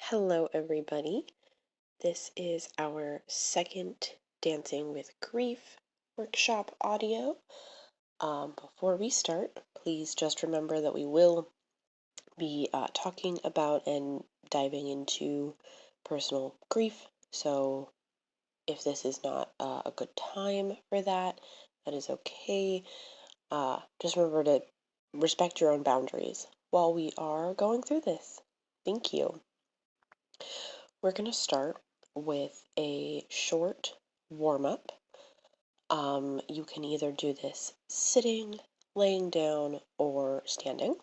Hello, everybody. This is our second Dancing with Grief workshop audio. Before we start, please just remember that we will be talking about and diving into personal grief. So if this is not a good time for that, that is okay. Just remember to respect your own boundaries while we are going through this. Thank you. We're going to start with a short warm-up. You can either do this sitting, laying down, or standing,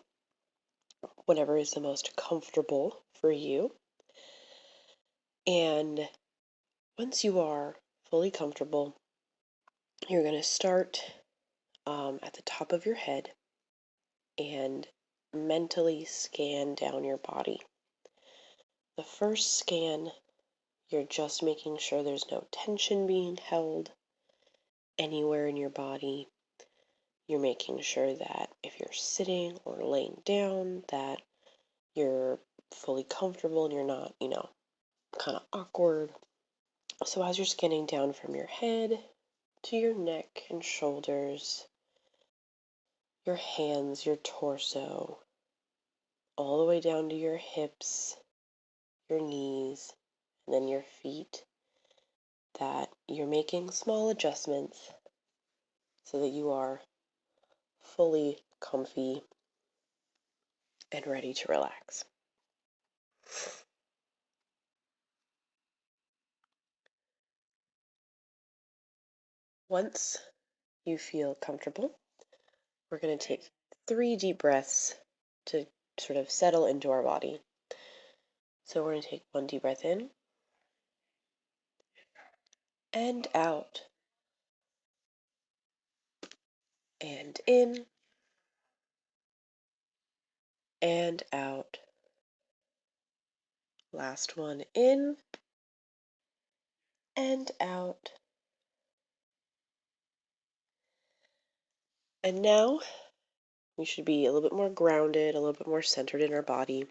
whatever is the most comfortable for you. And once you are fully comfortable, you're going to start at the top of your head and mentally scan down your body. The first scan, you're just making sure there's no tension being held anywhere in your body. You're making sure that if you're sitting or laying down, that you're fully comfortable and you're not, kind of awkward. So as you're scanning down from your head to your neck and shoulders, your hands, your torso, all the way down to your hips, your knees, and then your feet, that you're making small adjustments so that you are fully comfy and ready to relax. Once you feel comfortable, we're going to take 3 deep breaths to sort of settle into our body. So we're going to take 1 deep breath in and out, and in and out. Last one, in and out. And now we should be a little bit more grounded, a little bit more centered in our body.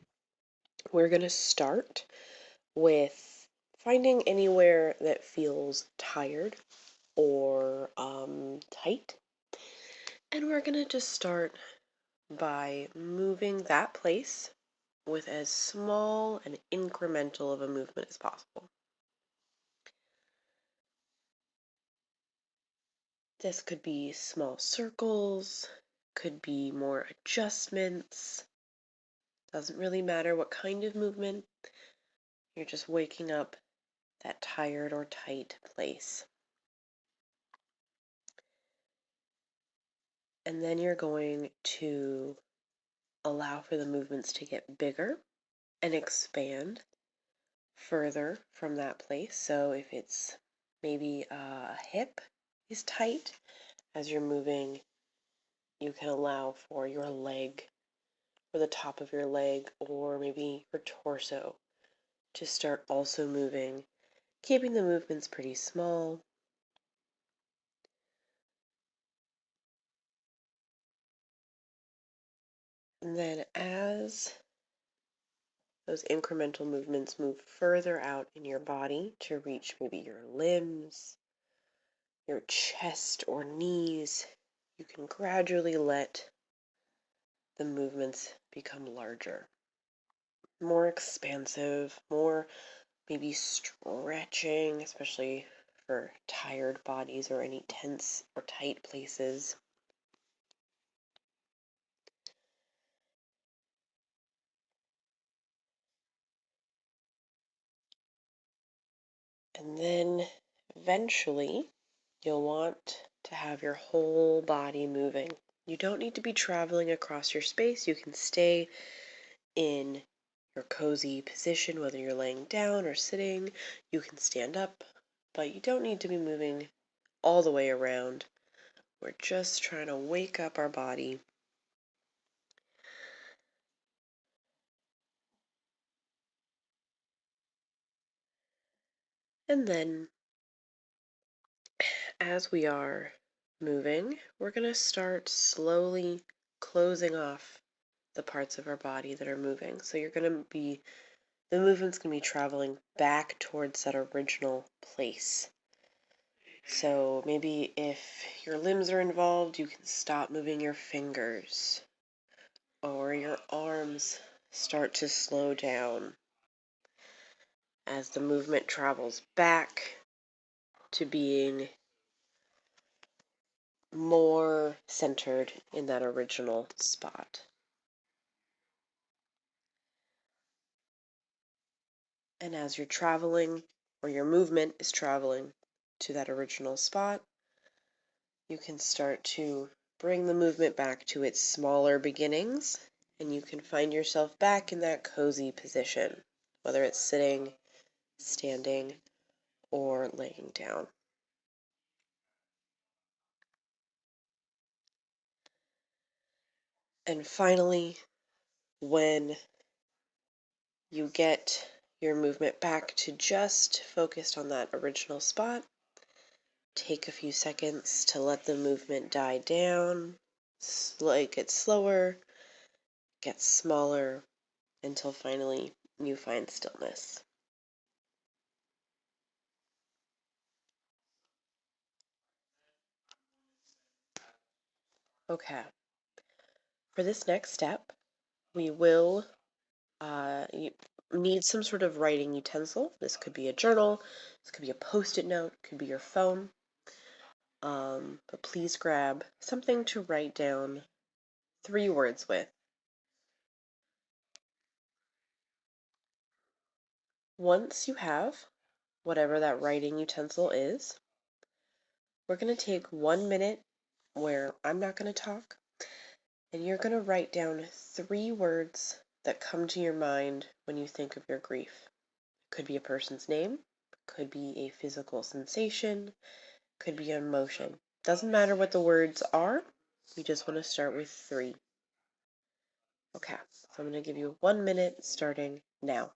We're going to start with finding anywhere that feels tired or tight. And we're going to just start by moving that place with as small and incremental of a movement as possible. This could be small circles, could be more adjustments. Doesn't really matter what kind of movement. You're just waking up that tired or tight place. And then you're going to allow for the movements to get bigger and expand further from that place. So if it's maybe a hip is tight, as you're moving, you can allow for your leg or the top of your leg or maybe your torso to start also moving, keeping the movements pretty small. And then as those incremental movements move further out in your body to reach maybe your limbs, your chest or knees, you can gradually let the movements become larger, more expansive, more maybe stretching, especially for tired bodies or any tense or tight places. And then eventually you'll want to have your whole body moving. You don't need to be traveling across your space. You can stay in your cozy position, whether you're laying down or sitting. You can stand up, but you don't need to be moving all the way around. We're just trying to wake up our body. And then as we are moving, we're going to start slowly closing off the parts of our body that are moving. So you're going to be the movement's going to be traveling back towards that original place. So maybe if your limbs are involved, you can stop moving your fingers, or your arms start to slow down as the movement travels back to being more centered in that original spot. And as you're traveling, or your movement is traveling to that original spot, you can start to bring the movement back to its smaller beginnings, and you can find yourself back in that cozy position, whether it's sitting, standing, or laying down. And finally, when you get your movement back to just focused on that original spot, take a few seconds to let the movement die down, get slower, get smaller, until finally you find stillness. Okay, for this next step, we will need some sort of writing utensil. This could be a journal, this could be a post-it note, could be your phone. But please grab something to write down 3 words with. Once you have whatever that writing utensil is, we're going to take 1 minute where I'm not going to talk, and you're going to write down 3 words that come to your mind when you think of your grief. Could be a person's name, could be a physical sensation, could be an emotion. Doesn't matter what the words are, we just want to start with 3. Okay, so I'm going to give you 1 minute starting now.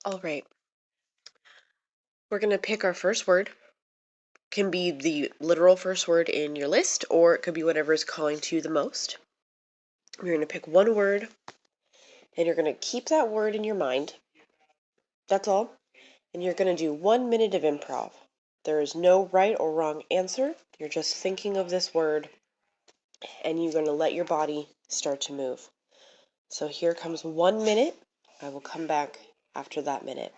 All right, we're going to pick our first word. Can be the literal first word in your list, or it could be whatever is calling to you the most. You're going to pick 1 word, and you're going to keep that word in your mind. That's all. And you're going to do 1 minute of improv. There is no right or wrong answer. You're just thinking of this word, and you're going to let your body start to move. So here comes 1 minute. I will come back after that minute.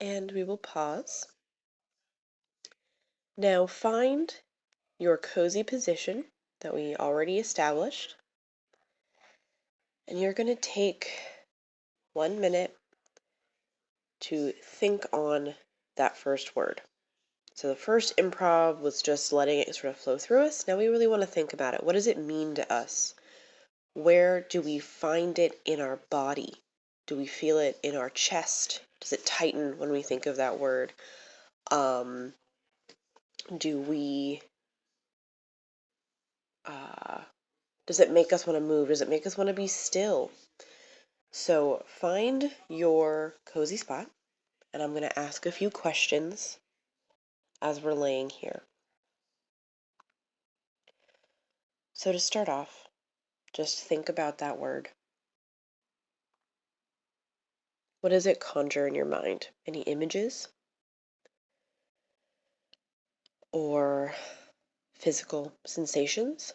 And we will pause. Now find your cozy position that we already established. And you're going to take 1 minute to think on that first word. So the first improv was just letting it sort of flow through us. Now we really want to think about it. What does it mean to us? Where do we find it in our body? Do we feel it in our chest? Does it tighten when we think of that word? Do we does it make us want to move? Does it make us want to be still? So find your cozy spot, and I'm going to ask a few questions as we're laying here. So to start off, just think about that word. What does it conjure in your mind? Any images or physical sensations?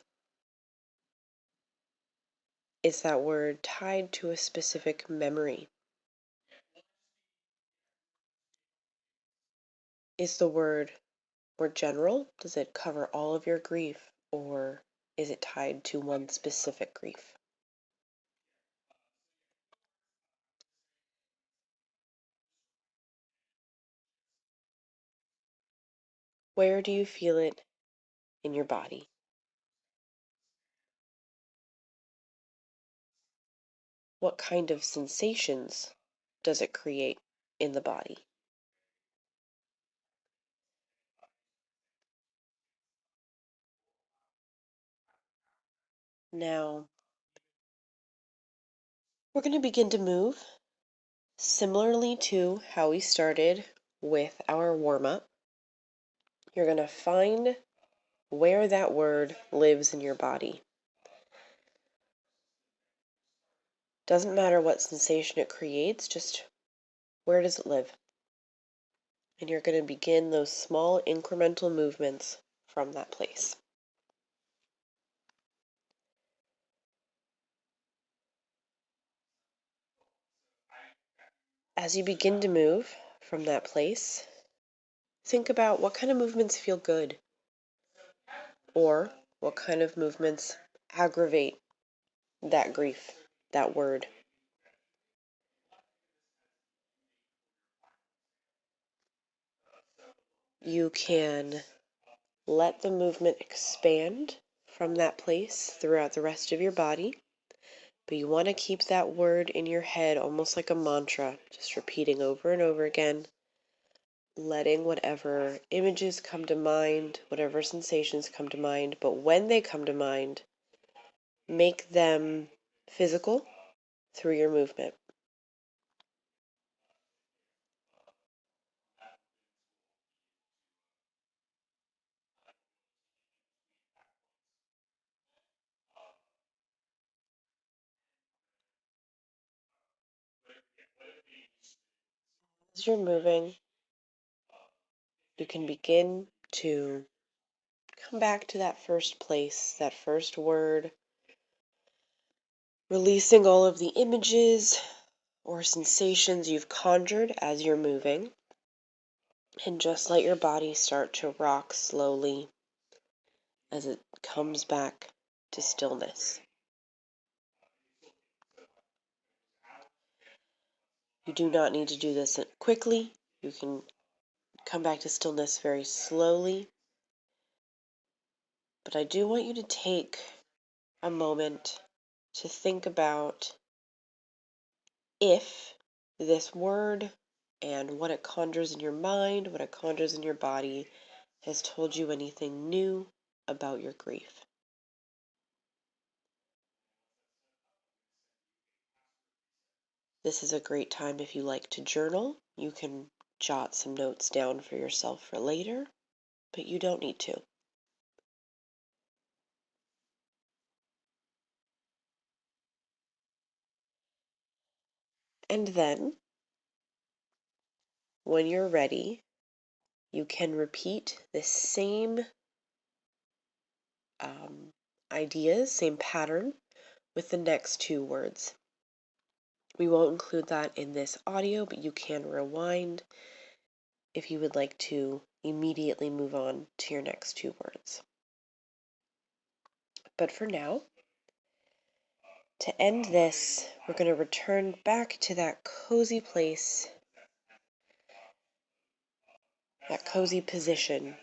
Is that word tied to a specific memory? Is the word more general? Does it cover all of your grief, or is it tied to one specific grief? Where do you feel it in your body? What kind of sensations does it create in the body? Now, we're going to begin to move similarly to how we started with our warm up. You're going to find where that word lives in your body. Doesn't matter what sensation it creates, just where does it live? And you're going to begin those small incremental movements from that place. As you begin to move from that place, think about what kind of movements feel good, or what kind of movements aggravate that grief, that word. You can let the movement expand from that place throughout the rest of your body, but you want to keep that word in your head almost like a mantra, just repeating over and over again, letting whatever images come to mind, whatever sensations come to mind, but when they come to mind, make them physical through your movement. As you're moving, you can begin to come back to that first place, that first word, releasing all of the images or sensations you've conjured as you're moving, and just let your body start to rock slowly as it comes back to stillness. You do not need to do this quickly. You can come back to stillness very slowly. But I do want you to take a moment to think about if this word and what it conjures in your mind, what it conjures in your body, has told you anything new about your grief. This is a great time if you like to journal. You can jot some notes down for yourself for later, but you don't need to. And then, when you're ready, you can repeat the same ideas, same pattern with the next two words. We won't include that in this audio, but you can rewind if you would like to immediately move on to your next two words. But for now, to end this, we're going to return back to that cozy place that cozy position.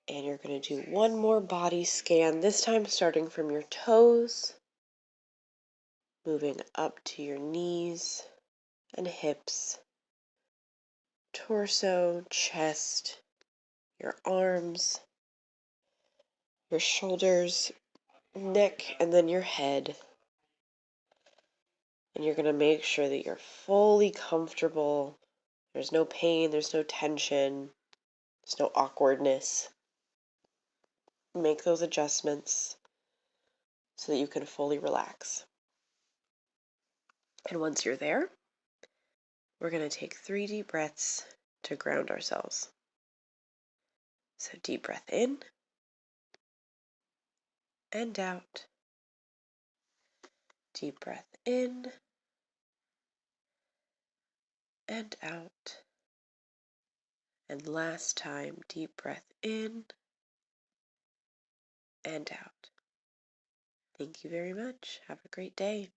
And you're going to do one more body scan, this time starting from your toes, moving up to your knees and hips, torso, chest, your arms, your shoulders, neck, and then your head. And you're going to make sure that you're fully comfortable. There's no pain, there's no tension, there's no awkwardness. Make those adjustments so that you can fully relax. And once you're there, we're going to take 3 deep breaths to ground ourselves. So deep breath in and out. Deep breath in and out. And last time, deep breath in and out. Thank you very much. Have a great day.